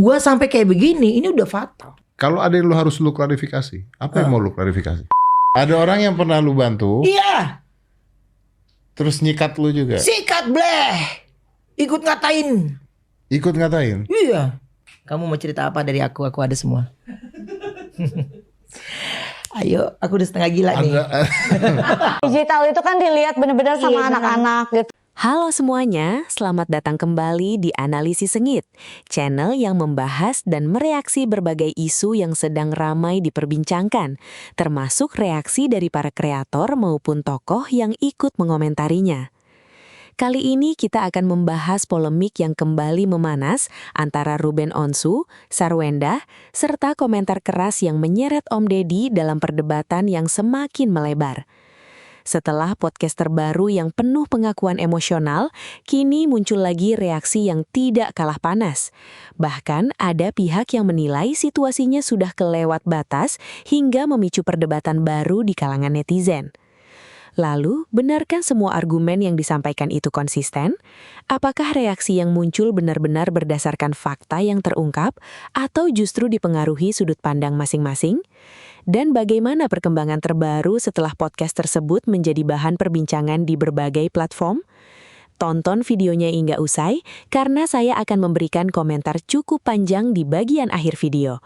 gua sampai kayak begini, ini udah fatal. Kalau ada yang lu harus lu klarifikasi, apa yang mau lu klarifikasi? Ada orang yang pernah lu bantu, Iya, terus nyikat lu juga. sikat bleh. Ikut ngatain. Ikut ngatain. Iya. Kamu mau cerita apa dari aku? Aku ada semua. Ayo, aku udah setengah gila nih. Digital itu kan dilihat benar-benar sama anak-anak gitu. Halo semuanya, selamat datang kembali di Analisis Sengit, channel yang membahas dan mereaksi berbagai isu yang sedang ramai diperbincangkan, termasuk reaksi dari para kreator maupun tokoh yang ikut mengomentarinya. Kali ini kita akan membahas polemik yang kembali memanas antara Ruben Onsu, Sarwenda, serta komentar keras yang menyeret Om Deddy dalam perdebatan yang semakin melebar. Setelah podcast terbaru yang penuh pengakuan emosional, kini muncul lagi reaksi yang tidak kalah panas. Bahkan ada pihak yang menilai situasinya sudah kelewat batas hingga memicu perdebatan baru di kalangan netizen. Lalu, benarkah semua argumen yang disampaikan itu konsisten? Apakah reaksi yang muncul benar-benar berdasarkan fakta yang terungkap atau justru dipengaruhi sudut pandang masing-masing? Dan bagaimana perkembangan terbaru setelah podcast tersebut menjadi bahan perbincangan di berbagai platform? Tonton videonya hingga usai, karena saya akan memberikan komentar cukup panjang di bagian akhir video.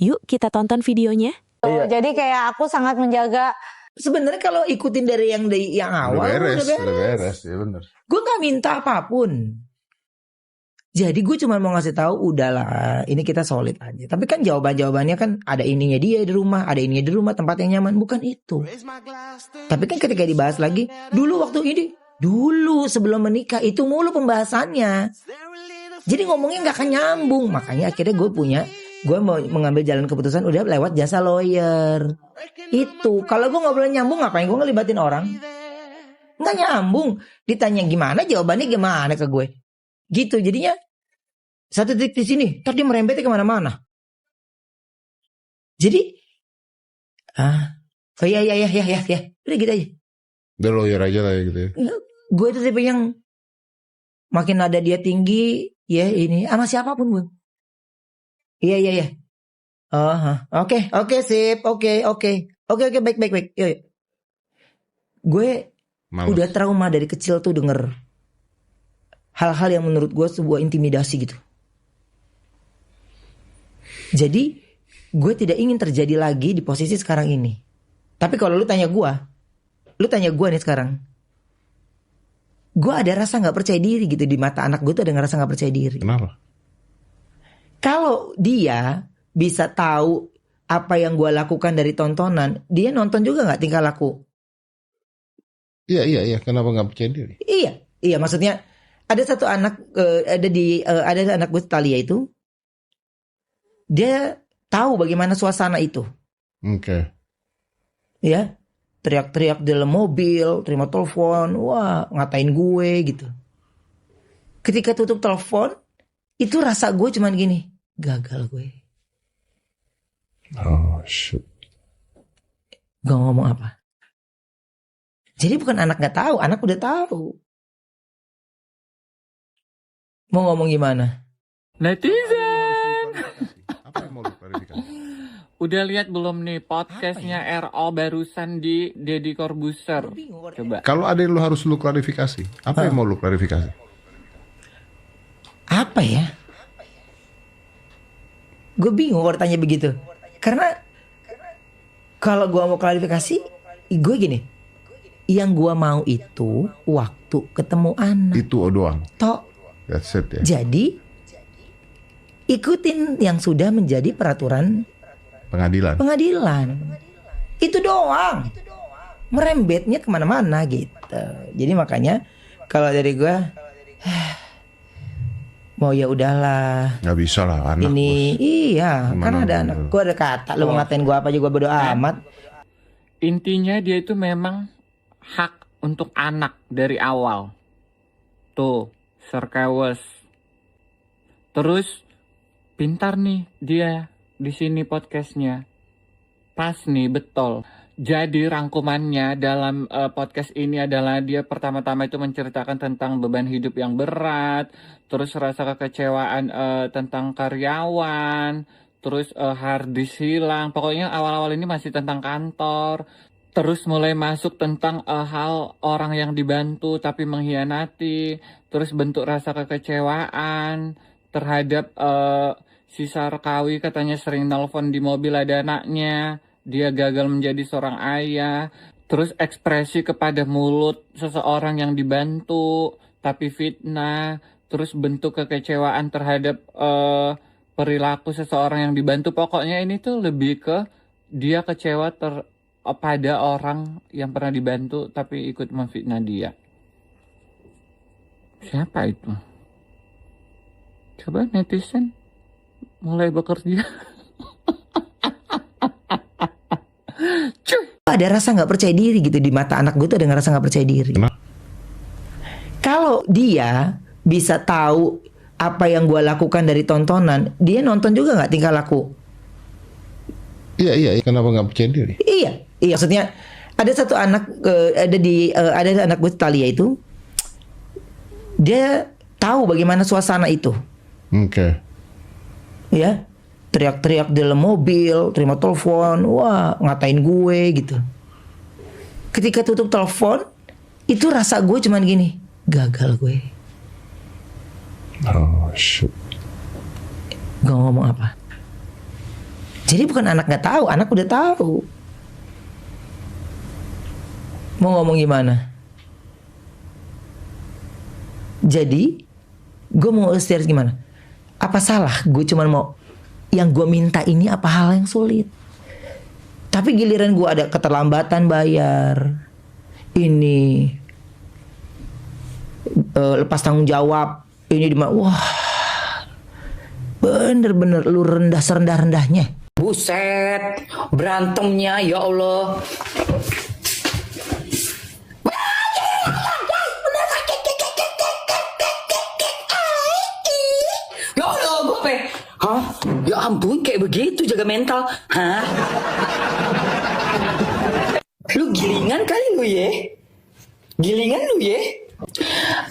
Yuk kita tonton videonya. Jadi kayak aku sangat menjaga. Sebenarnya kalau ikutin dari yang awal Udah beres, ya bener. Gue nggak minta apapun. Jadi gue cuma mau ngasih tahu, udahlah, ini kita solid aja. Tapi kan jawabannya kan ada ininya dia di rumah, ada ininya di rumah, tempat yang nyaman, bukan itu. Tapi kan ketika dibahas lagi, dulu sebelum menikah itu mulu pembahasannya. Jadi ngomongnya nggak akan nyambung. Makanya akhirnya gue mau mengambil jalan keputusan udah lewat jasa lawyer. Itu kalau gue nggak boleh nyambung, ngapain gue ngelibatin orang? Nggak nyambung. Ditanya gimana, jawabannya gimana ke gue? Gitu jadinya. Satu titik di sini, ntar dia merembetnya kemana-mana. Jadi, iya, udah gitu aja. Udah lawyer aja lah gitu ya. Gue itu tipe yang makin nada dia tinggi, ya ini sama siapapun gue. Iya. Oke, sip, oke, baik. Yuk. Gue udah trauma dari kecil tuh denger hal-hal yang menurut gue sebuah intimidasi gitu. Jadi gue tidak ingin terjadi lagi di posisi sekarang ini. Tapi kalau lu tanya gue nih sekarang, gue ada rasa nggak percaya diri gitu di mata anak gue tuh ada ngerasa nggak percaya diri. Kenapa? Kalau dia bisa tahu apa yang gue lakukan dari tontonan, dia nonton juga nggak tingkah laku? Iya. Kenapa nggak percaya diri? Iya. Maksudnya ada satu anak ada anak gue Talia itu. Dia tahu bagaimana suasana itu. Oke. Ya, teriak-teriak di dalam mobil, terima telepon, wah ngatain gue gitu. Ketika tutup telepon, itu rasa gue cuman gini, gagal gue. Oh shit. Gak ngomong apa. Jadi bukan anak gak tahu, anak udah tahu. Mau ngomong gimana? Netizen. Apa yang mau lu klarifikasi? Udah lihat belum nih podcastnya RO barusan di Deddy Corbuzier? Coba. Kalau ada yang lu harus lu klarifikasi, apa yang mau lu klarifikasi? Apa ya? Gue bingung kalau tanya begitu. Karena kalau gue mau klarifikasi, gue gini. Yang gue mau itu waktu ketemu anak. Itu doang. Tok. That's it ya. Jadi ikutin yang sudah menjadi peraturan Pengadilan. Itu doang. Merembetnya kemana-mana gitu. Jadi makanya kalau dari gue mau ya udahlah. Nggak bisa lah anak. Ini bos. Iya. Gimana Kan ada anak. Gue ada kata. Lu ngatain gue apa juga bodo amat. Intinya dia itu memang hak untuk anak dari awal. Tuh, Serkewes. Terus pintar nih dia di sini podcastnya. Pas nih, betul. Jadi rangkumannya dalam podcast ini adalah dia pertama-tama itu menceritakan tentang beban hidup yang berat, terus rasa kekecewaan tentang karyawan, terus hard disk hilang. Pokoknya awal-awal ini masih tentang kantor. Terus mulai masuk tentang hal orang yang dibantu tapi mengkhianati. Terus bentuk rasa kekecewaan terhadap si Sarkawi, katanya sering nelpon di mobil ada anaknya. Dia gagal menjadi seorang ayah. Terus ekspresi kepada mulut seseorang yang dibantu tapi fitnah. Terus bentuk kekecewaan terhadap perilaku seseorang yang dibantu. Pokoknya ini tuh lebih ke dia kecewa pada orang yang pernah dibantu tapi ikut memfitnah dia. Siapa itu? Coba netizen mulai bekerja. Cuy. Ada rasa nggak percaya diri gitu di mata anak gue tuh, ada rasa nggak percaya diri. Kenapa? Kalau dia bisa tahu apa yang gue lakukan dari tontonan, dia nonton juga nggak tingkah laku. Iya. Kenapa nggak percaya diri? Iya, maksudnya ada satu anak ada anak gue Talia itu, dia tahu bagaimana suasana itu. Oke. Ya, teriak-teriak di dalam mobil, terima telepon, wah ngatain gue gitu. Ketika tutup telepon, itu rasa gue cuman gini, gagal gue. Oh shit. Gak ngomong apa. Jadi bukan anak nggak tahu, anak udah tahu. Mau ngomong gimana? Jadi, gue mau share gimana? Apa salah? Gue cuman mau yang gue minta ini apa hal yang sulit? Tapi giliran gue ada keterlambatan bayar, ini lepas tanggung jawab, ini wah, bener-bener lu rendah serendah-rendahnya. Buset, berantemnya ya Allah. Ya Allah, gue hah? Ya ampun, kayak begitu jaga mental, hah? Lu gilingan kali lu ya? Gilingan lu ya?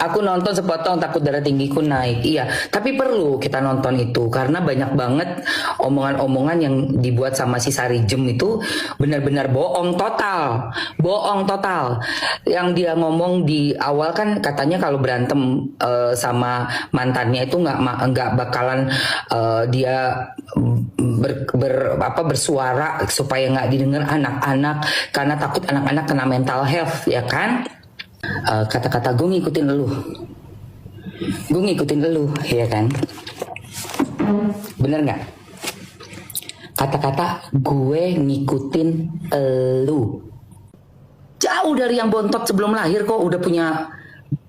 Aku nonton sepotong takut darah tinggiku naik. Iya, tapi perlu kita nonton itu karena banyak banget omongan-omongan yang dibuat sama si Sarijem itu benar-benar bohong total. Bohong total. Yang dia ngomong di awal kan katanya kalau berantem sama mantannya itu nggak bakalan dia bersuara supaya nggak didengar anak-anak karena takut anak-anak kena mental health, ya kan? Kata-kata gue ngikutin elu, ya kan? Bener nggak? Kata-kata gue ngikutin elu. Jauh dari yang bontot sebelum lahir kok udah punya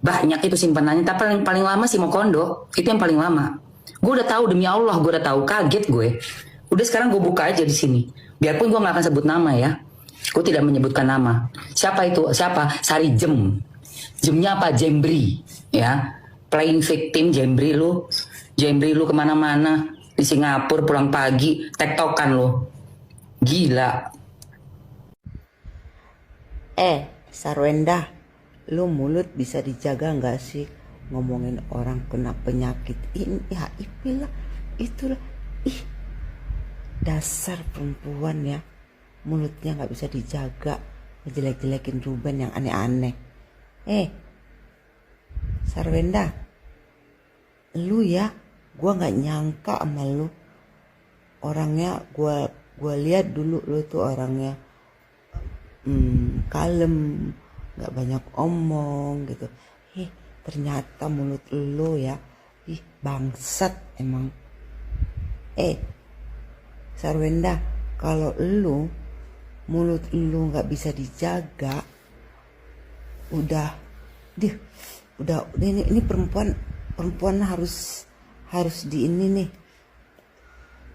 banyak itu simpanannya. Tapi paling lama sih mau kondo, itu yang paling lama. Gue udah tahu, demi Allah gue udah tahu, kaget gue. Udah sekarang gue buka aja di sini. Biarpun gue nggak akan sebut nama ya. Gue tidak menyebutkan nama. Siapa itu? Siapa? Sarijem. Jemnya apa? Jembri. Ya. Playing victim Jembri lu. Jembri lu kemana-mana. Di Singapura pulang pagi. Tektokan lu. Gila. Sarwenda. Lu mulut bisa dijaga gak sih? Ngomongin orang kena penyakit ini. HIV lah. Itulah. Ih. Dasar perempuan ya. Mulutnya gak bisa dijaga, ngejelek-jelekin Ruben yang aneh-aneh. Sarwenda, lu ya, gua gak nyangka sama lu. Orangnya gua lihat dulu lu tuh orangnya kalem, gak banyak omong gitu. Ternyata mulut lu ya, bangsat emang. Sarwenda, kalau mulut lu nggak bisa dijaga, udah ini perempuan harus di ini nih.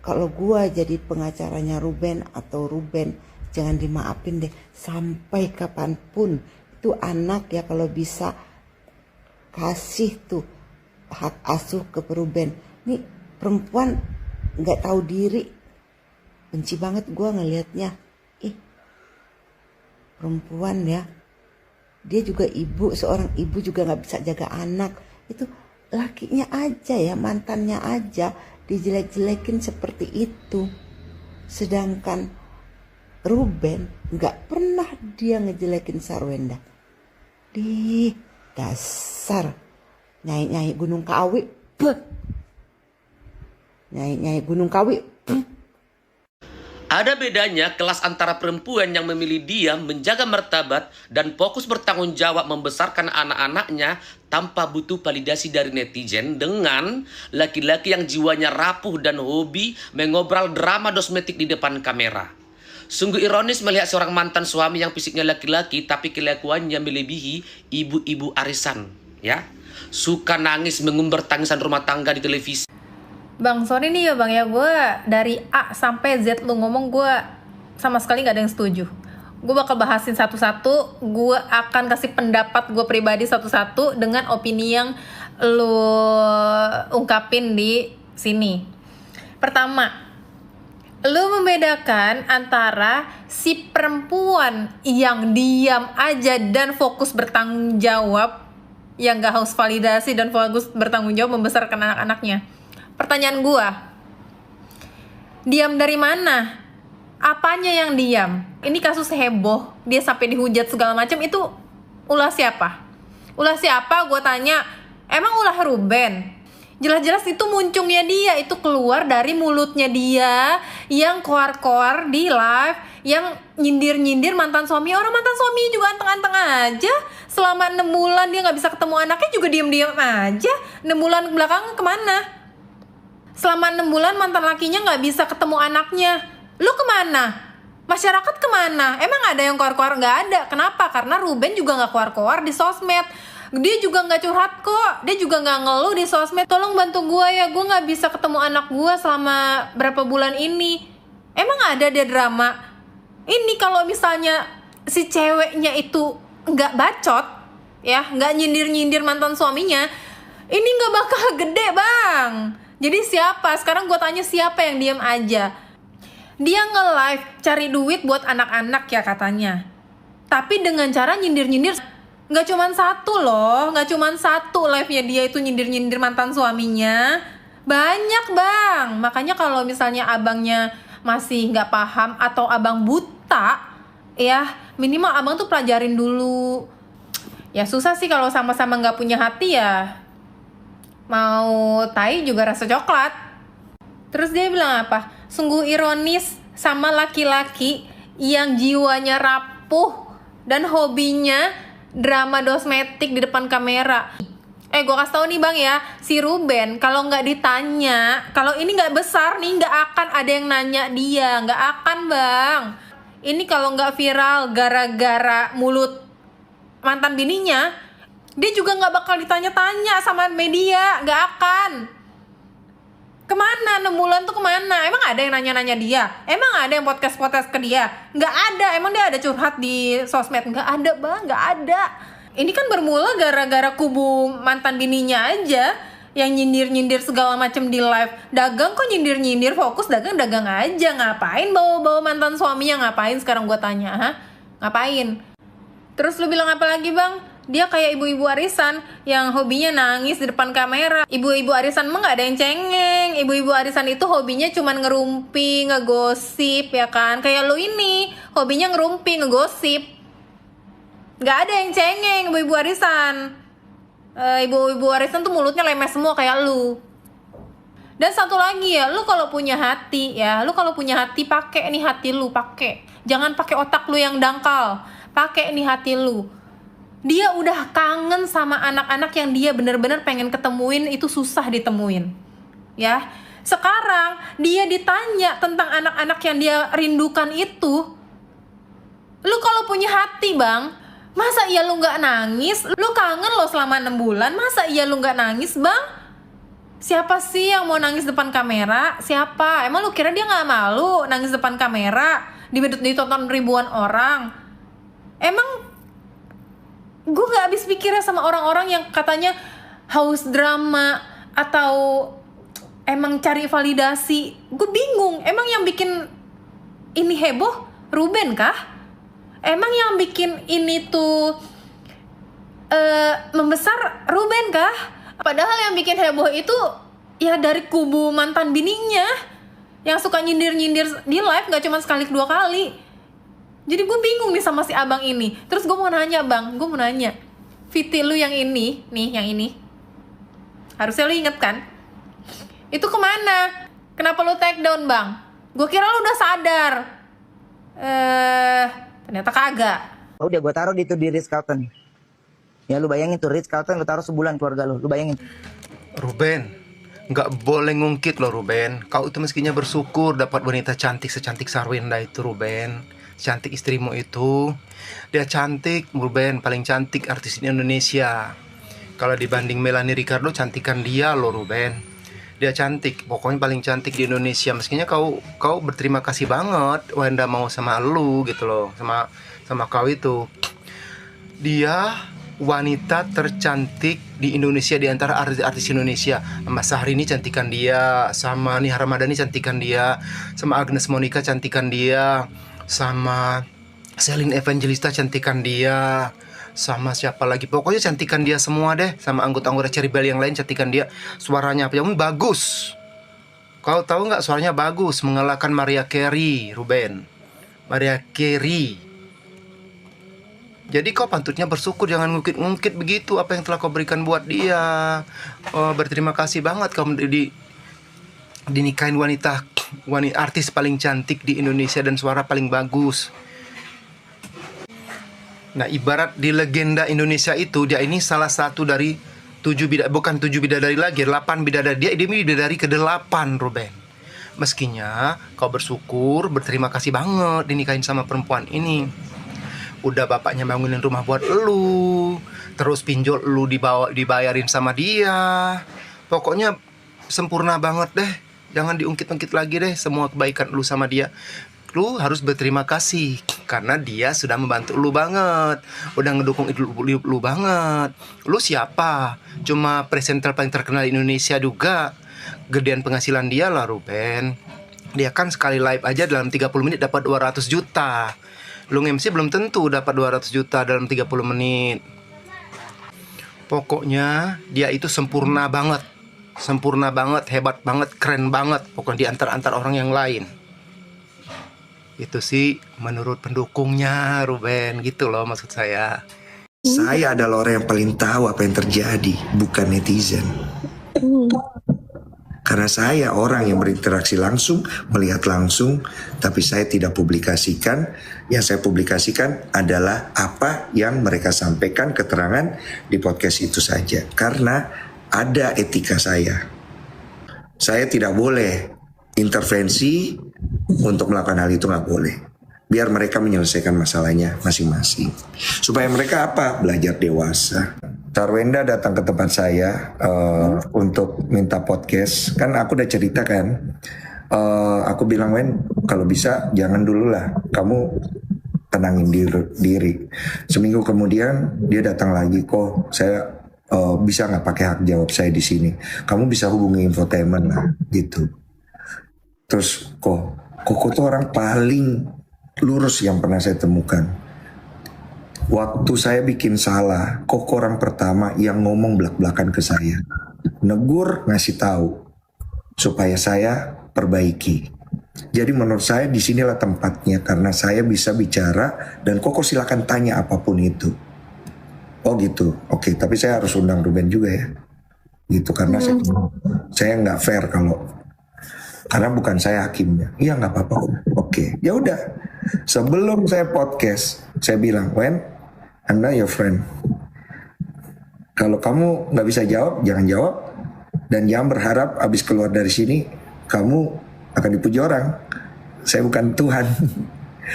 Kalau gua jadi pengacaranya Ruben atau Ruben, jangan dimaafin deh sampai kapanpun. Itu anak ya, kalau bisa kasih tuh hak asuh ke Ruben. Nih perempuan nggak tahu diri, benci banget gua ngelihatnya. perempuan ya. Dia juga ibu, seorang ibu juga gak bisa jaga anak. Itu lakinya aja ya, mantannya aja dijelek-jelekin seperti itu. Sedangkan Ruben gak pernah dia ngejelekin Sarwenda. Di dasar nyai-nyai Gunung Kawi. Nyai-nyai Gunung Kawi. Ada bedanya kelas antara perempuan yang memilih diam, menjaga martabat, dan fokus bertanggung jawab membesarkan anak-anaknya tanpa butuh validasi dari netizen, dengan laki-laki yang jiwanya rapuh dan hobi mengobrol drama kosmetik di depan kamera. Sungguh ironis melihat seorang mantan suami yang fisiknya laki-laki tapi kelakuannya melebihi ibu-ibu arisan, ya. Suka nangis mengumbar tangisan rumah tangga di televisi. Bang, sorry nih ya bang ya, gue dari A sampai Z lu ngomong gue sama sekali gak ada yang setuju. Gue bakal bahasin satu-satu, gue akan kasih pendapat gue pribadi satu-satu dengan opini yang lu ungkapin di sini. Pertama, lu membedakan antara si perempuan yang diam aja dan fokus bertanggung jawab, yang gak haus validasi dan fokus bertanggung jawab membesarkan anak-anaknya. Pertanyaan gua, diam dari mana? Apanya yang diam? Ini kasus heboh, dia sampai dihujat segala macam, itu ulah siapa? Ulah siapa? Gua tanya, emang ulah Ruben? Jelas-jelas itu muncungnya dia, itu keluar dari mulutnya dia yang koar-koar di live, yang nyindir-nyindir mantan suami. Orang mantan suami juga anteng-anteng aja. Selama 6 bulan dia gak bisa ketemu anaknya juga diam-diam aja. 6 bulan belakang kemana? Selama 6 bulan mantan lakinya gak bisa ketemu anaknya. Lu kemana? Masyarakat kemana? Emang ada yang koar-koar? Gak ada. Kenapa? Karena Ruben juga gak koar-koar di sosmed. Dia juga gak curhat kok. Dia juga gak ngeluh di sosmed. Tolong bantu gue ya, gue gak bisa ketemu anak gue selama berapa bulan ini. Emang ada dia drama? Ini kalau misalnya si ceweknya itu gak bacot, ya, gak nyindir-nyindir mantan suaminya, ini gak bakal gede bang. Jadi siapa? Sekarang gue tanya, siapa yang diam aja? Dia nge-live cari duit buat anak-anak ya katanya. Tapi dengan cara nyindir-nyindir. Gak cuman satu loh. Gak cuman satu live-nya dia itu nyindir-nyindir mantan suaminya. Banyak bang. Makanya kalau misalnya abangnya masih gak paham atau abang buta, ya minimal abang tuh pelajarin dulu. Ya susah sih kalau sama-sama gak punya hati ya. Mau tai juga rasa coklat. Terus dia bilang apa? Sungguh ironis sama laki-laki yang jiwanya rapuh dan hobinya drama kosmetik di depan kamera. Gue kasih tau nih bang ya, si Ruben kalau nggak ditanya, kalau ini nggak besar nih, nggak akan ada yang nanya dia, nggak akan bang. Ini kalau nggak viral gara-gara mulut mantan bininya, dia juga gak bakal ditanya-tanya sama media. Gak akan. Kemana 6 bulan tuh kemana? Emang ada yang nanya-nanya dia? Emang ada yang podcast-podcast ke dia? Gak ada. Emang dia ada curhat di sosmed? Gak ada bang, gak ada. Ini kan bermula gara-gara kubu mantan bininya aja yang nyindir-nyindir segala macam di live. Dagang kok nyindir-nyindir, fokus dagang-dagang aja. Ngapain bawa-bawa mantan suaminya? Ngapain sekarang gue tanya, ha? Ngapain? Terus lu bilang apa lagi bang? Dia kayak ibu-ibu arisan yang hobinya nangis di depan kamera. Ibu-ibu arisan mah gak ada yang cengeng. Ibu-ibu arisan itu hobinya cuman ngerumpi, ngegosip ya kan. Kayak lu ini, hobinya ngerumpi, ngegosip. Gak ada yang cengeng ibu-ibu arisan. Ibu-ibu arisan tuh mulutnya lemes semua kayak lu. Dan satu lagi ya, lu kalau punya hati ya, lu kalau punya hati pakai nih hati lu, pakai. Jangan pakai otak lu yang dangkal. Pakai nih hati lu. Dia udah kangen sama anak-anak yang dia bener-bener pengen ketemuin, itu susah ditemuin. Ya. Sekarang dia ditanya tentang anak-anak yang dia rindukan itu. Lu kalau punya hati, Bang, masa iya lu gak nangis? Lu kangen lo selama 6 bulan, masa iya lu gak nangis, Bang? Siapa sih yang mau nangis depan kamera? Siapa? Emang lu kira dia gak malu nangis depan kamera? Ditonton ribuan orang? Emang gue gak habis pikirnya sama orang-orang yang katanya haus drama atau emang cari validasi. Gue bingung, emang yang bikin ini heboh Ruben kah? Emang yang bikin ini tuh membesar Ruben kah? Padahal yang bikin heboh itu ya dari kubu mantan bininya yang suka nyindir-nyindir di live, gak cuma sekali 2 kali. Jadi gue bingung nih sama si abang ini. Terus gue mau nanya bang, Viti lu yang ini, nih yang ini, harusnya lu inget kan? Itu kemana? Kenapa lu take down bang? Gue kira lu udah sadar. Ternyata kagak. Udah gue taruh di Ritz-Carlton. Ya lu bayangin tuh Ritz-Carlton lu taruh sebulan keluarga lu bayangin. Ruben, nggak boleh ngungkit loh Ruben. Kau itu mestinya bersyukur dapat wanita cantik secantik Sarwenda itu Ruben. Cantik istrimu itu. Dia cantik Ruben, paling cantik artis di Indonesia. Kalau dibanding Melanie Ricardo, cantikan dia loh Ruben. Dia cantik, pokoknya paling cantik di Indonesia. Mestinya kau berterima kasih banget Wenda mau sama lu gitu loh, sama kau itu. Dia wanita tercantik di Indonesia di antara artis-artis Indonesia. Sama Syahrini cantikan dia, sama Nia Ramadhani cantikan dia, sama Agnes Monica cantikan dia, sama Celine Evangelista cantikan dia, sama siapa lagi, pokoknya cantikan dia semua deh. Sama anggota-anggota Cherry Bell yang lain cantikan dia. Suaranya apa yang bagus. Kau tahu nggak, suaranya bagus, mengalahkan Mariah Carey, Ruben. Mariah Carey. Jadi kau pantutnya bersyukur, jangan ngungkit-ngungkit begitu apa yang telah kau berikan buat dia. Berterima kasih banget kau dinikahin wanita artis paling cantik di Indonesia dan suara paling bagus. Nah, ibarat di legenda Indonesia itu, dia ini salah satu dari 7 bidadari lagi, 8 bidadari. Dia ini bidadari ke-8, Ruben. Meskinya kau bersyukur, berterima kasih banget dinikahin sama perempuan ini. Udah bapaknya bangunin rumah buat elu, terus pinjol elu dibayarin sama dia. Pokoknya sempurna banget deh. Jangan diungkit-ungkit lagi deh semua kebaikan elu sama dia. Lu harus berterima kasih karena dia sudah membantu lu banget, udah ngedukung hidup lu banget. Lu siapa? Cuma presenter paling terkenal di Indonesia juga. Gedean penghasilan dia lah Ruben. Dia kan sekali live aja dalam 30 menit dapat 200 juta. Lu MC belum tentu dapat 200 juta dalam 30 menit. Pokoknya dia itu sempurna banget. Sempurna banget, hebat banget, keren banget. Pokoknya di antar orang yang lain. Itu sih menurut pendukungnya Ruben, gitu loh maksud saya. Saya adalah orang yang paling tahu apa yang terjadi, bukan netizen. Karena saya orang yang berinteraksi langsung, melihat langsung, tapi saya tidak publikasikan. Yang saya publikasikan adalah apa yang mereka sampaikan keterangan di podcast itu saja. Karena ada etika saya. Saya tidak boleh intervensi untuk melakukan hal itu, nggak boleh. Biar mereka menyelesaikan masalahnya masing-masing. Supaya mereka apa? Belajar dewasa. Sarwenda datang ke tempat saya untuk minta podcast. Kan aku udah cerita kan. Aku bilang, Wen, kalau bisa jangan dulu lah. Kamu tenangin diri. Seminggu kemudian dia datang lagi, kok saya bisa nggak pakai hak jawab saya di sini? Kamu bisa hubungi infotainment lah, gitu. Terus Koko tuh orang paling lurus yang pernah saya temukan. Waktu saya bikin salah, Koko orang pertama yang ngomong belak-belakan ke saya. Negur, ngasih tahu supaya saya perbaiki. Jadi menurut saya disinilah tempatnya karena saya bisa bicara dan Koko silakan tanya apapun itu. Oh gitu, oke. Tapi saya harus undang Ruben juga ya. Gitu karena saya nggak fair karena bukan saya hakimnya. Iya nggak apa-apa. Oke, ya udah. Sebelum saya podcast, saya bilang, Wen, I'm not your friend. Kalau kamu nggak bisa jawab, jangan jawab. Dan jangan berharap abis keluar dari sini kamu akan dipuji orang. Saya bukan Tuhan.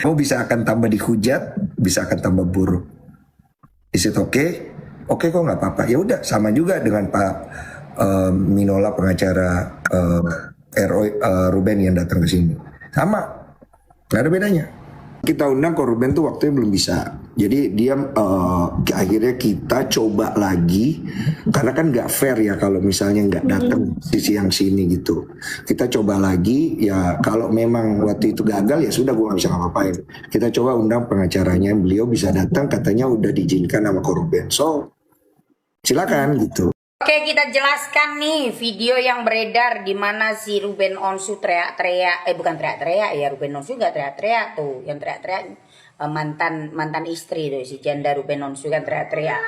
Kamu bisa akan tambah dihujat, bisa akan tambah buruk. Is it okay? Oke kok nggak apa-apa. Ya udah, sama juga dengan Pak Minola pengacara Ruben yang datang ke sini. Sama, nggak ada bedanya. Kita undang Ko Ruben tuh waktunya belum bisa. Jadi dia akhirnya kita coba lagi, karena kan nggak fair ya kalau misalnya nggak datang sisi yang sini gitu. Kita coba lagi ya, kalau memang waktu itu gagal ya sudah, gue nggak bisa ngapain. Kita coba undang pengacaranya, beliau bisa datang, katanya udah diizinkan sama Ko Ruben. So silakan gitu. Oke, kita jelaskan nih video yang beredar di mana si Ruben Onsu teriak-teriak, bukan teriak-teriak ya, Ruben Onsu nggak teriak-teriak tuh, yang teriak-teriak mantan istri tuh, si janda Ruben Onsu kan teriak-teriak.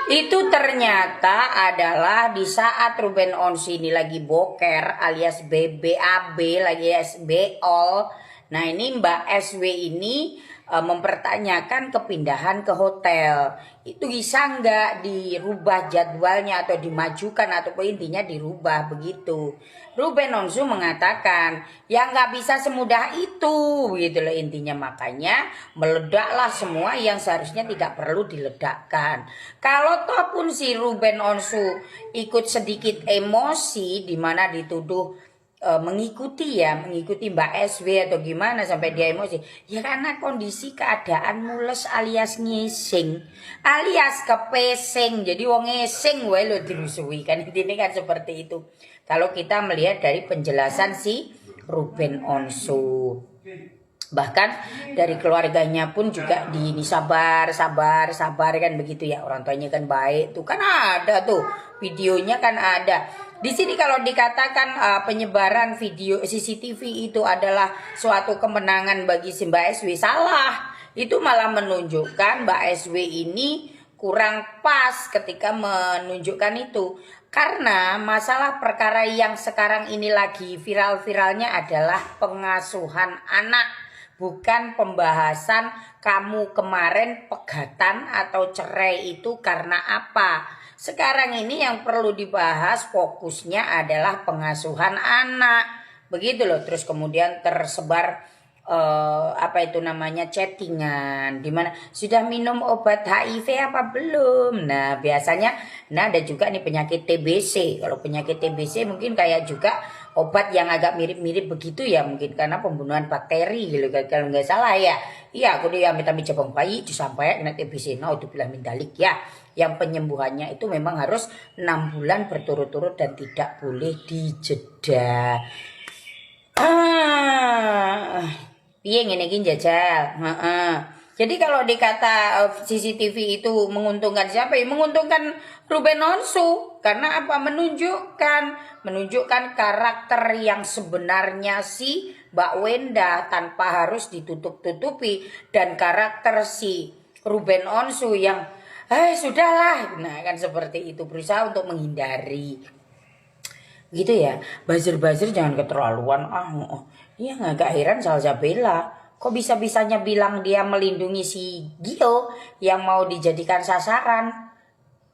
Itu ternyata adalah di saat Ruben Onsu ini lagi boker alias BBAB, lagi SBOL. Nah ini Mbak SW ini mempertanyakan kepindahan ke hotel. Itu bisa nggak dirubah jadwalnya atau dimajukan, ataupun intinya dirubah begitu. Ruben Onsu mengatakan ya nggak bisa semudah itu gitu loh intinya. Makanya meledaklah semua yang seharusnya tidak perlu diledakkan. Kalau toh pun si Ruben Onsu ikut sedikit emosi, di mana dituduh mengikuti Mbak SW atau gimana sampai dia emosi, ya karena kondisi keadaan mules alias ngising alias kepesing, jadi wong ngising wae lo dirusui kan, ini kan seperti itu kalau kita melihat dari penjelasan si Ruben Onsu. Bahkan dari keluarganya pun juga ini sabar kan begitu ya, orang tuanya kan baik tuh kan, ada tuh videonya kan ada. Di sini kalau dikatakan penyebaran video CCTV itu adalah suatu kemenangan bagi si Mbak SW, salah. Itu malah menunjukkan Mbak SW ini kurang pas ketika menunjukkan itu. Karena masalah perkara yang sekarang ini lagi viral-viralnya adalah pengasuhan anak, bukan pembahasan kamu kemarin pegatan atau cerai itu karena apa. Sekarang ini yang perlu dibahas fokusnya adalah pengasuhan anak. Begitu loh. Terus kemudian tersebar chattingan di mana sudah minum obat HIV apa belum. Nah biasanya ada juga nih penyakit TBC. Kalau penyakit TBC mungkin kayak juga obat yang agak mirip-mirip begitu ya, mungkin karena pembunuhan bakteri gitu kalau nggak salah ya. Iya, aku dia amit cabang bayi disampaikan kena TBC. Nah itu bilang mindalik ya. Yang penyembuhannya itu memang harus 6 bulan berturut-turut dan tidak boleh dijeda. Piye ngene iki njajal. Jadi kalau dikata CCTV itu menguntungkan siapa? Ya menguntungkan Ruben Onsu. Karena apa? Menunjukkan karakter yang sebenarnya si Mbak Wenda tanpa harus ditutup-tutupi, dan karakter si Ruben Onsu yang sudahlah, nah kan seperti itu, berusaha untuk menghindari gitu ya. Buzzer jangan keterlaluan. Iya agak heran Salsabella kok bisa-bisanya bilang dia melindungi si Gio yang mau dijadikan sasaran,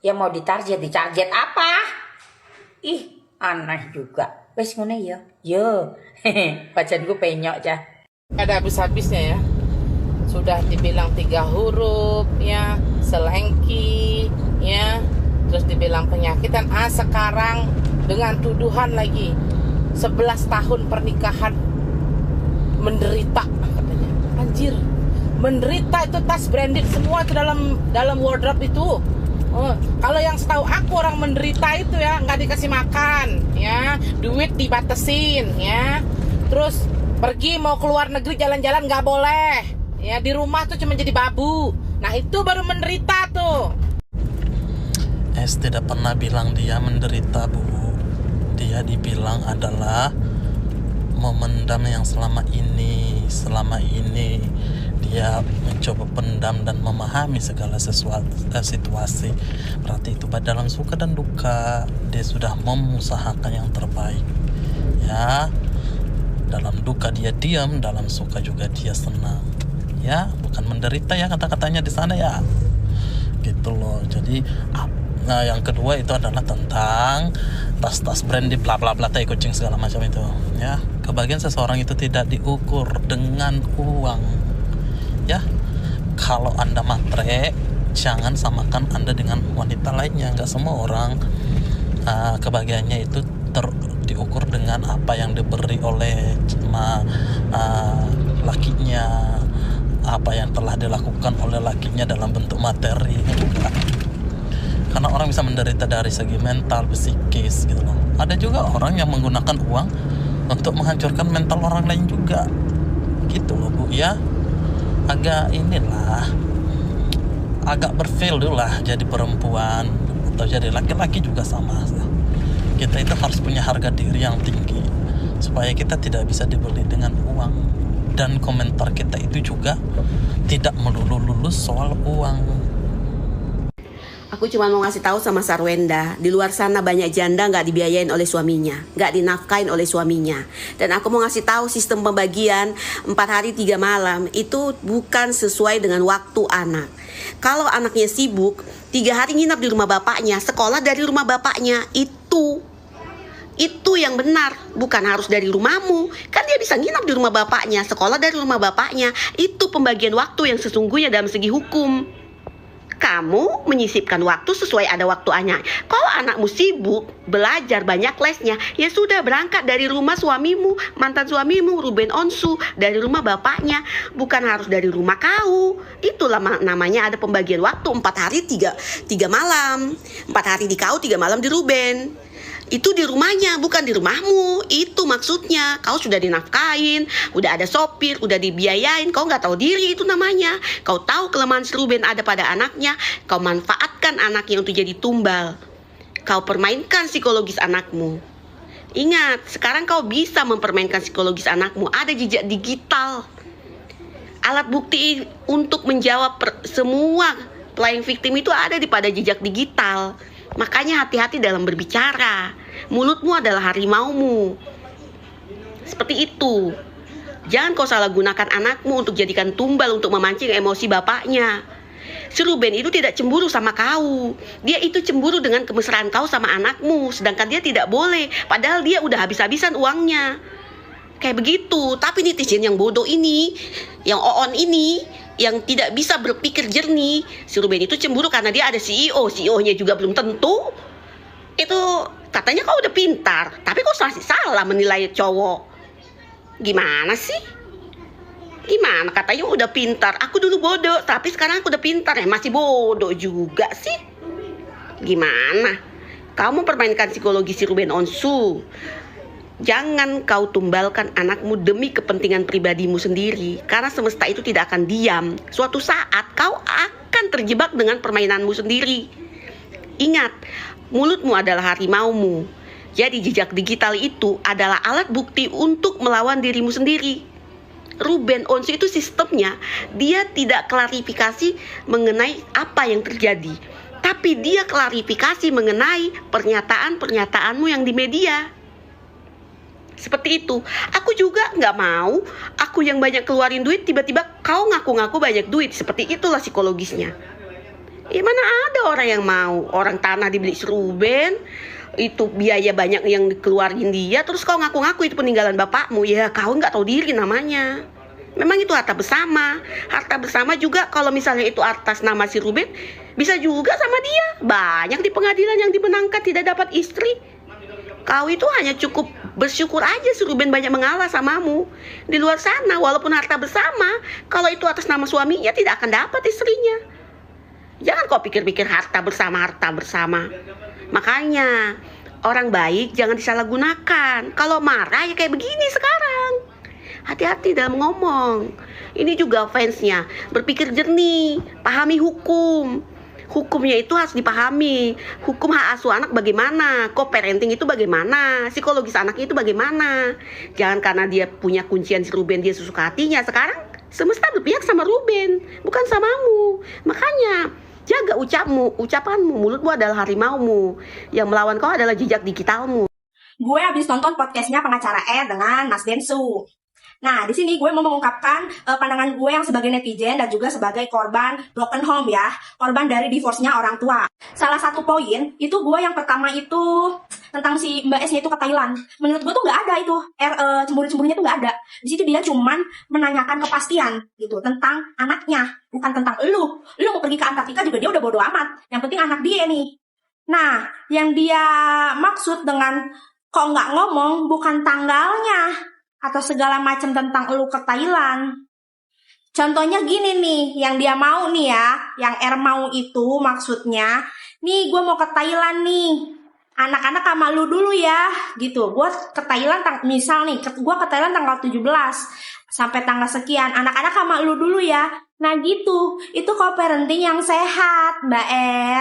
yang mau ditarget apa? Ih aneh juga. Wes ngene ya. Yo. Pacanku penyok cah. Ada habis-habisnya ya. Sudah dibilang 3 huruf ya, selengki ya, terus dibilang penyakitan. Sekarang dengan tuduhan lagi 11 tahun pernikahan menderita katanya. Anjir, menderita itu tas branded semua itu dalam wardrobe itu. Kalau yang setahu aku orang menderita itu ya nggak dikasih makan ya, duit dibatasin ya, terus pergi mau keluar negeri jalan-jalan nggak boleh ya, di rumah tuh cuma jadi babu. Nah itu baru menderita tuh. Tidak pernah bilang dia menderita, Bu. Dia dibilang adalah memendam yang selama ini dia mencoba pendam dan memahami segala situasi. Berarti itu dalam suka dan duka dia sudah mengusahakan yang terbaik ya. Dalam duka dia diam, dalam suka juga dia senang ya, bukan menderita ya kata-katanya di sana ya, gitu loh. Jadi yang kedua itu adalah tentang tas-tas branded bla bla bla tai kucing segala macam itu ya. Kebahagiaan seseorang itu tidak diukur dengan uang ya. Kalau Anda matre, jangan samakan Anda dengan wanita lainnya. Nggak semua orang kebahagiaannya itu diukur dengan apa yang diberi oleh lakinya, apa yang telah dilakukan oleh lakinya dalam bentuk materi juga. Karena orang bisa menderita dari segi mental, psikis gitu loh. Ada juga orang yang menggunakan uang untuk menghancurkan mental orang lain juga. Gitu loh Bu ya. Agak berfail dulu lah jadi perempuan atau jadi laki-laki juga sama. Kita itu harus punya harga diri yang tinggi supaya kita tidak bisa dibeli dengan uang, dan komentar kita itu juga tidak melulu lulus soal uang. Aku cuma mau ngasih tahu sama Sarwenda, di luar sana banyak janda nggak dibiayain oleh suaminya, nggak dinafkain oleh suaminya. Dan aku mau ngasih tahu sistem pembagian 4 hari 3 malam itu bukan sesuai dengan waktu anak. Kalau anaknya sibuk, 3 hari nginap di rumah bapaknya, sekolah dari rumah bapaknya, itu yang benar, bukan harus dari rumahmu. Kan dia bisa nginap di rumah bapaknya, sekolah dari rumah bapaknya. Itu pembagian waktu yang sesungguhnya dalam segi hukum. Kamu menyisipkan waktu sesuai ada waktunya. Kalau anakmu sibuk, belajar banyak lesnya, ya sudah berangkat dari rumah suamimu, mantan suamimu, Ruben Onsu, dari rumah bapaknya, bukan harus dari rumah kau. Itulah namanya ada pembagian waktu 4 hari 3 malam. 4 hari di kau, 3 malam di Ruben. Itu di rumahnya, bukan di rumahmu. Itu maksudnya. Kau sudah dinafkain, udah ada sopir, udah dibiayain. Kau nggak tahu diri, itu namanya. Kau tahu kelemahan si Ruben ada pada anaknya. Kau manfaatkan anaknya untuk jadi tumbal. Kau permainkan psikologis anakmu. Ingat, sekarang kau bisa mempermainkan psikologis anakmu. Ada jejak digital. Alat bukti untuk menjawab semua playing victim itu ada di pada jejak digital. Makanya hati-hati dalam berbicara. Mulutmu adalah harimaumu. Seperti itu. Jangan kau salah gunakan anakmu untuk jadikan tumbal untuk memancing emosi bapaknya. Si Ruben itu tidak cemburu sama kau. Dia itu cemburu dengan kemesraan kau sama anakmu. Sedangkan dia tidak boleh. Padahal dia udah habis-habisan uangnya. Kayak begitu. Tapi netizen yang bodoh ini, yang oon ini, yang tidak bisa berpikir jernih, si Ruben itu cemburu karena dia ada CEO-nya juga belum tentu. Itu katanya kau udah pintar, tapi kau masih salah menilai cowok. Gimana sih? Gimana katanya udah pintar? Aku dulu bodoh, tapi sekarang aku udah pintar, masih bodoh juga sih. Gimana? Kamu permainkan psikologi si Ruben Onsu. Jangan kau tumbalkan anakmu demi kepentingan pribadimu sendiri. Karena semesta itu tidak akan diam. Suatu saat kau akan terjebak dengan permainanmu sendiri. Ingat, mulutmu adalah harimaumu. Jadi jejak digital itu adalah alat bukti untuk melawan dirimu sendiri. Ruben Onsu itu sistemnya, dia tidak klarifikasi mengenai apa yang terjadi. Tapi dia klarifikasi mengenai pernyataan-pernyataanmu yang di media. Seperti itu. Aku juga nggak mau aku yang banyak keluarin duit, tiba-tiba kau ngaku-ngaku banyak duit. Seperti itulah psikologisnya. Mana ada orang yang mau. Orang tanah dibeli si Ruben, itu biaya banyak yang dikeluarin dia, terus kau ngaku-ngaku itu peninggalan bapakmu. Ya kau nggak tahu diri namanya. Memang itu harta bersama. Harta bersama juga kalau misalnya itu atas nama si Ruben, bisa juga sama dia. Banyak di pengadilan yang dimenangkan tidak dapat istri. Kau itu hanya cukup bersyukur aja si Ruben banyak mengalah samamu. Di luar sana walaupun harta bersama, kalau itu atas nama suaminya tidak akan dapat istrinya. Jangan kau pikir-pikir harta bersama. Makanya orang baik jangan disalahgunakan. Kalau marah ya kayak begini sekarang. Hati-hati dalam ngomong. Ini juga fansnya, berpikir jernih, pahami hukum. Hukumnya itu harus dipahami. Hukum hak asuh anak bagaimana, co-parenting itu bagaimana, psikologis anak itu bagaimana. Jangan karena dia punya kuncian si Ruben dia suka hatinya. Sekarang semesta berpihak sama Ruben, bukan samamu. Makanya jaga ucapanmu. Mulutmu adalah harimaumu. Yang melawan kau adalah jejak digitalmu. Gue habis nonton podcastnya pengacara dengan Mas Densu. Nah, di sini gue mau mengungkapkan pandangan gue yang sebagai netizen dan juga sebagai korban broken home ya. Korban dari divorce-nya orang tua. Salah satu poin, itu gue yang pertama itu tentang si Mbak S-nya itu ke Thailand. Menurut gue tuh gak ada itu, cemburu-cemburunya tuh gak ada. Di situ dia cuman menanyakan kepastian gitu, tentang anaknya. Bukan tentang lu mau pergi ke Antartika juga dia udah bodo amat. Yang penting anak dia nih. Nah, yang dia maksud dengan kok gak ngomong bukan tanggalnya atau segala macam tentang lu ke Thailand. Contohnya gini nih, yang dia mau nih ya, yang R mau itu maksudnya, nih gue mau ke Thailand nih, anak-anak sama lu dulu ya, gitu. Gue ke Thailand, misal nih, gue ke Thailand tanggal 17, sampai tanggal sekian, anak-anak sama lu dulu ya. Nah gitu, itu co-parenting yang sehat, Mbak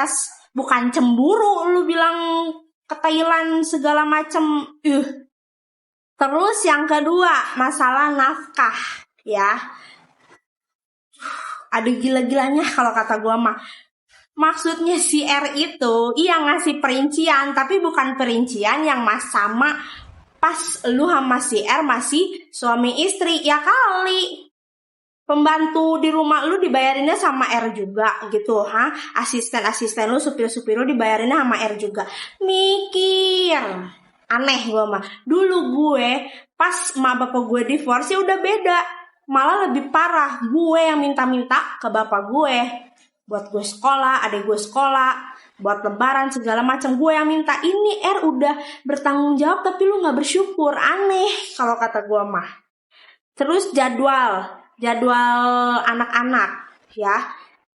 Es. Bukan cemburu, lu bilang ke Thailand segala macem. Terus yang kedua, masalah nafkah, ya. Ada gila-gilanya kalau kata gua mah. Maksudnya si R itu iya ngasih perincian, tapi bukan perincian yang sama pas lu sama si R masih suami istri. Ya kali pembantu di rumah lu dibayarinnya sama R juga gitu, asisten-asisten lu, supir-supir lu dibayarinnya sama R juga. Mikir, aneh gua mah. Dulu gue pas emak bapak gue divorce ya udah beda. Malah lebih parah, gue yang minta-minta ke bapak gue buat gue sekolah, adik gue sekolah, buat lebaran segala macam, gue yang minta. Ini R udah bertanggung jawab tapi lu nggak bersyukur. Aneh kalau kata gue mah. Terus jadwal anak-anak ya,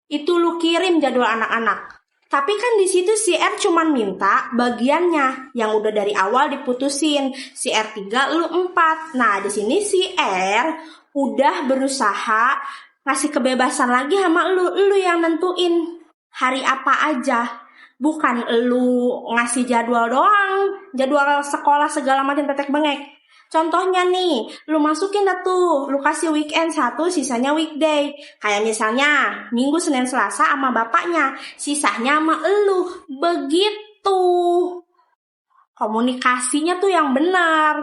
itu lu kirim jadwal anak-anak. Tapi kan di situ si R cuman minta bagiannya yang udah dari awal diputusin. Si R 3, lu 4. Nah di sini si R udah berusaha ngasih kebebasan lagi sama lu yang nentuin hari apa aja, bukan lu ngasih jadwal doang, jadwal sekolah segala macam tetek bengek. Contohnya nih, lu masukin dah tuh, lu kasih weekend 1, sisanya weekday. Kayak misalnya Minggu, Senin, Selasa sama bapaknya, sisanya sama elu. Begitu. Komunikasinya tuh yang benar.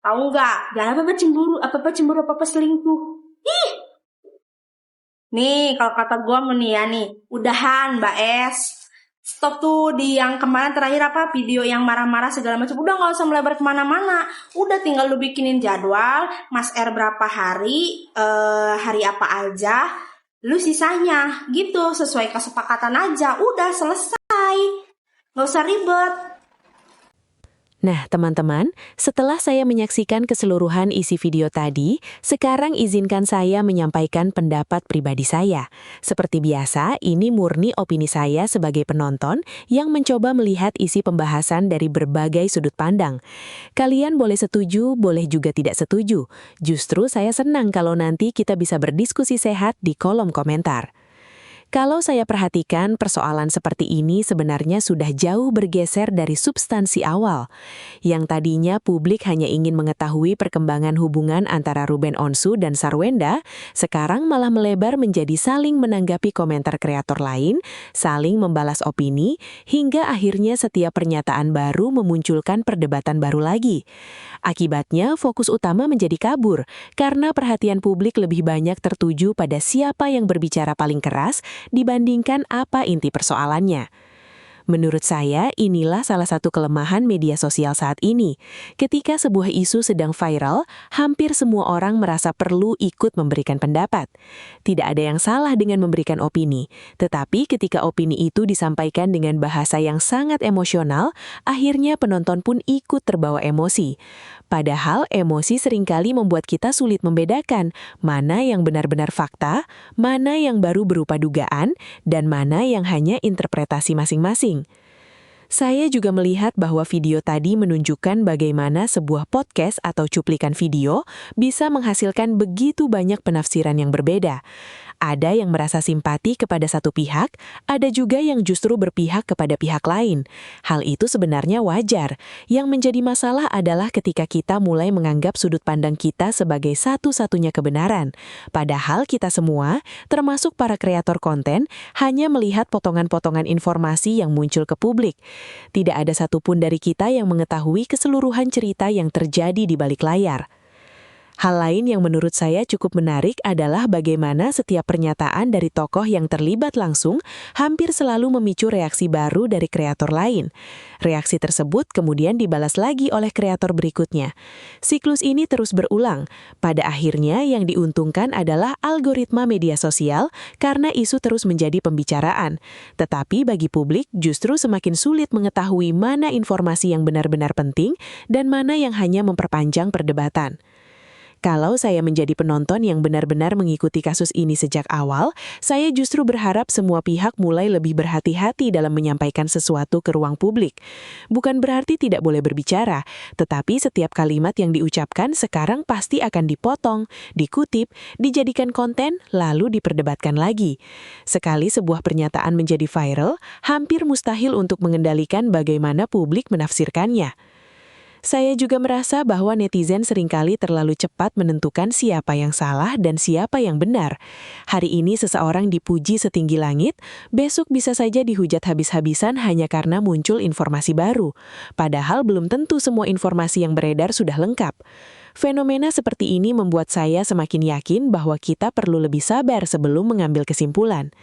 Tahu nggak? Jangan apa-apa cemburu, apa-apa selingkuh. Ih! Nih, kalau kata gue nih, udahan Mbak Es. Stop tuh di yang kemarin terakhir video yang marah-marah segala macam. Udah nggak usah melebar kemana-mana. Udah tinggal lu bikinin jadwal, Mas R berapa hari, hari apa aja, lu sisanya gitu sesuai kesepakatan aja. Udah selesai, nggak usah ribet. Nah, teman-teman, setelah saya menyaksikan keseluruhan isi video tadi, sekarang izinkan saya menyampaikan pendapat pribadi saya. Seperti biasa, ini murni opini saya sebagai penonton yang mencoba melihat isi pembahasan dari berbagai sudut pandang. Kalian boleh setuju, boleh juga tidak setuju. Justru saya senang kalau nanti kita bisa berdiskusi sehat di kolom komentar. Kalau saya perhatikan, persoalan seperti ini sebenarnya sudah jauh bergeser dari substansi awal. Yang tadinya publik hanya ingin mengetahui perkembangan hubungan antara Ruben Onsu dan Sarwenda, sekarang malah melebar menjadi saling menanggapi komentar kreator lain, saling membalas opini, hingga akhirnya setiap pernyataan baru memunculkan perdebatan baru lagi. Akibatnya, fokus utama menjadi kabur, karena perhatian publik lebih banyak tertuju pada siapa yang berbicara paling keras, dibandingkan apa inti persoalannya. Menurut saya, inilah salah satu kelemahan media sosial saat ini. Ketika sebuah isu sedang viral, hampir semua orang merasa perlu ikut memberikan pendapat. Tidak ada yang salah dengan memberikan opini, tetapi ketika opini itu disampaikan dengan bahasa yang sangat emosional, akhirnya penonton pun ikut terbawa emosi. Padahal emosi seringkali membuat kita sulit membedakan mana yang benar-benar fakta, mana yang baru berupa dugaan, dan mana yang hanya interpretasi masing-masing. Saya juga melihat bahwa video tadi menunjukkan bagaimana sebuah podcast atau cuplikan video bisa menghasilkan begitu banyak penafsiran yang berbeda. Ada yang merasa simpati kepada satu pihak, ada juga yang justru berpihak kepada pihak lain. Hal itu sebenarnya wajar. Yang menjadi masalah adalah ketika kita mulai menganggap sudut pandang kita sebagai satu-satunya kebenaran. Padahal kita semua, termasuk para kreator konten, hanya melihat potongan-potongan informasi yang muncul ke publik. Tidak ada satupun dari kita yang mengetahui keseluruhan cerita yang terjadi di balik layar. Hal lain yang menurut saya cukup menarik adalah bagaimana setiap pernyataan dari tokoh yang terlibat langsung hampir selalu memicu reaksi baru dari kreator lain. Reaksi tersebut kemudian dibalas lagi oleh kreator berikutnya. Siklus ini terus berulang. Pada akhirnya yang diuntungkan adalah algoritma media sosial karena isu terus menjadi pembicaraan. Tetapi bagi publik justru semakin sulit mengetahui mana informasi yang benar-benar penting dan mana yang hanya memperpanjang perdebatan. Kalau saya menjadi penonton yang benar-benar mengikuti kasus ini sejak awal, saya justru berharap semua pihak mulai lebih berhati-hati dalam menyampaikan sesuatu ke ruang publik. Bukan berarti tidak boleh berbicara, tetapi setiap kalimat yang diucapkan sekarang pasti akan dipotong, dikutip, dijadikan konten, lalu diperdebatkan lagi. Sekali sebuah pernyataan menjadi viral, hampir mustahil untuk mengendalikan bagaimana publik menafsirkannya. Saya juga merasa bahwa netizen seringkali terlalu cepat menentukan siapa yang salah dan siapa yang benar. Hari ini seseorang dipuji setinggi langit, besok bisa saja dihujat habis-habisan hanya karena muncul informasi baru. Padahal belum tentu semua informasi yang beredar sudah lengkap. Fenomena seperti ini membuat saya semakin yakin bahwa kita perlu lebih sabar sebelum mengambil kesimpulan.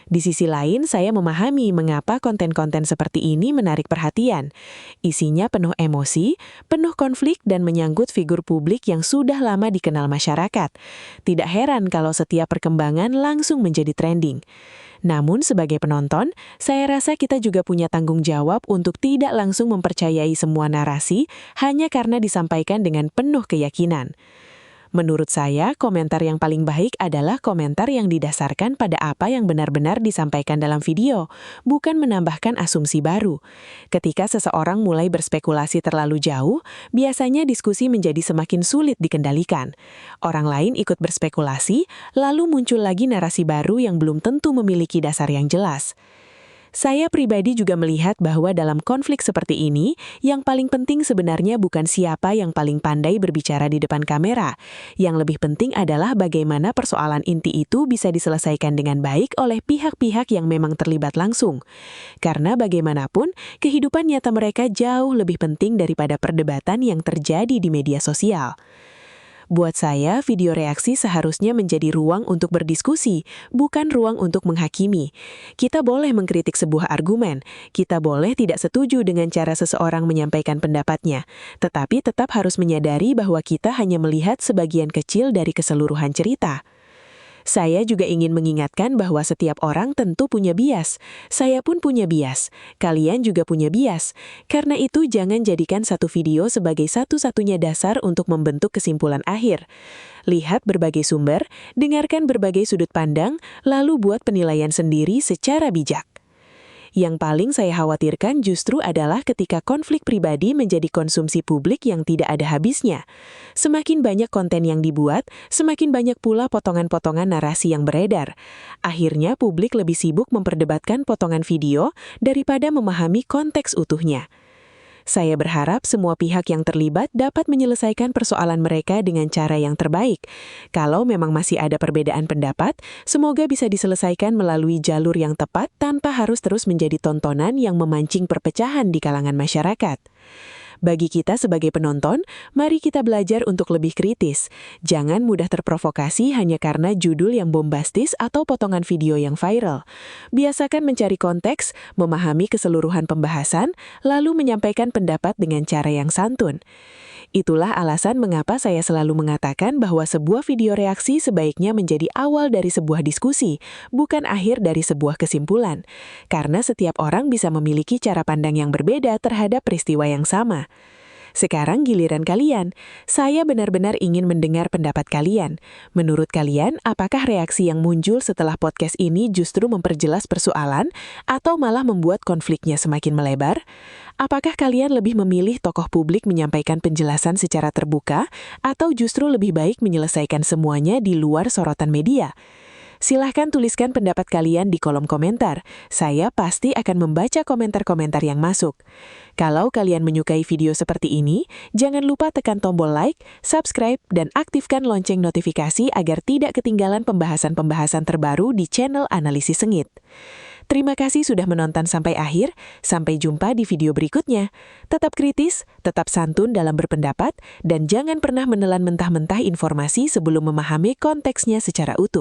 Di sisi lain, saya memahami mengapa konten-konten seperti ini menarik perhatian. Isinya penuh emosi, penuh konflik, dan menyangkut figur publik yang sudah lama dikenal masyarakat. Tidak heran kalau setiap perkembangan langsung menjadi trending. Namun sebagai penonton, saya rasa kita juga punya tanggung jawab untuk tidak langsung mempercayai semua narasi hanya karena disampaikan dengan penuh keyakinan. Menurut saya, komentar yang paling baik adalah komentar yang didasarkan pada apa yang benar-benar disampaikan dalam video, bukan menambahkan asumsi baru. Ketika seseorang mulai berspekulasi terlalu jauh, biasanya diskusi menjadi semakin sulit dikendalikan. Orang lain ikut berspekulasi, lalu muncul lagi narasi baru yang belum tentu memiliki dasar yang jelas. Saya pribadi juga melihat bahwa dalam konflik seperti ini, yang paling penting sebenarnya bukan siapa yang paling pandai berbicara di depan kamera. Yang lebih penting adalah bagaimana persoalan inti itu bisa diselesaikan dengan baik oleh pihak-pihak yang memang terlibat langsung. Karena bagaimanapun, kehidupan nyata mereka jauh lebih penting daripada perdebatan yang terjadi di media sosial. Buat saya, video reaksi seharusnya menjadi ruang untuk berdiskusi, bukan ruang untuk menghakimi. Kita boleh mengkritik sebuah argumen, kita boleh tidak setuju dengan cara seseorang menyampaikan pendapatnya, tetapi tetap harus menyadari bahwa kita hanya melihat sebagian kecil dari keseluruhan cerita. Saya juga ingin mengingatkan bahwa setiap orang tentu punya bias. Saya pun punya bias. Kalian juga punya bias. Karena itu jangan jadikan satu video sebagai satu-satunya dasar untuk membentuk kesimpulan akhir. Lihat berbagai sumber, dengarkan berbagai sudut pandang, lalu buat penilaian sendiri secara bijak. Yang paling saya khawatirkan justru adalah ketika konflik pribadi menjadi konsumsi publik yang tidak ada habisnya. Semakin banyak konten yang dibuat, semakin banyak pula potongan-potongan narasi yang beredar. Akhirnya publik lebih sibuk memperdebatkan potongan video daripada memahami konteks utuhnya. Saya berharap semua pihak yang terlibat dapat menyelesaikan persoalan mereka dengan cara yang terbaik. Kalau memang masih ada perbedaan pendapat, semoga bisa diselesaikan melalui jalur yang tepat tanpa harus terus menjadi tontonan yang memancing perpecahan di kalangan masyarakat. Bagi kita sebagai penonton, mari kita belajar untuk lebih kritis. Jangan mudah terprovokasi hanya karena judul yang bombastis atau potongan video yang viral. Biasakan mencari konteks, memahami keseluruhan pembahasan, lalu menyampaikan pendapat dengan cara yang santun. Itulah alasan mengapa saya selalu mengatakan bahwa sebuah video reaksi sebaiknya menjadi awal dari sebuah diskusi, bukan akhir dari sebuah kesimpulan. Karena setiap orang bisa memiliki cara pandang yang berbeda terhadap peristiwa yang sama. Sekarang giliran kalian. Saya benar-benar ingin mendengar pendapat kalian. Menurut kalian, apakah reaksi yang muncul setelah podcast ini justru memperjelas persoalan atau malah membuat konfliknya semakin melebar? Apakah kalian lebih memilih tokoh publik menyampaikan penjelasan secara terbuka atau justru lebih baik menyelesaikan semuanya di luar sorotan media? Silahkan tuliskan pendapat kalian di kolom komentar. Saya pasti akan membaca komentar-komentar yang masuk. Kalau kalian menyukai video seperti ini, jangan lupa tekan tombol like, subscribe, dan aktifkan lonceng notifikasi agar tidak ketinggalan pembahasan-pembahasan terbaru di channel Analisis Sengit. Terima kasih sudah menonton sampai akhir. Sampai jumpa di video berikutnya. Tetap kritis, tetap santun dalam berpendapat, dan jangan pernah menelan mentah-mentah informasi sebelum memahami konteksnya secara utuh.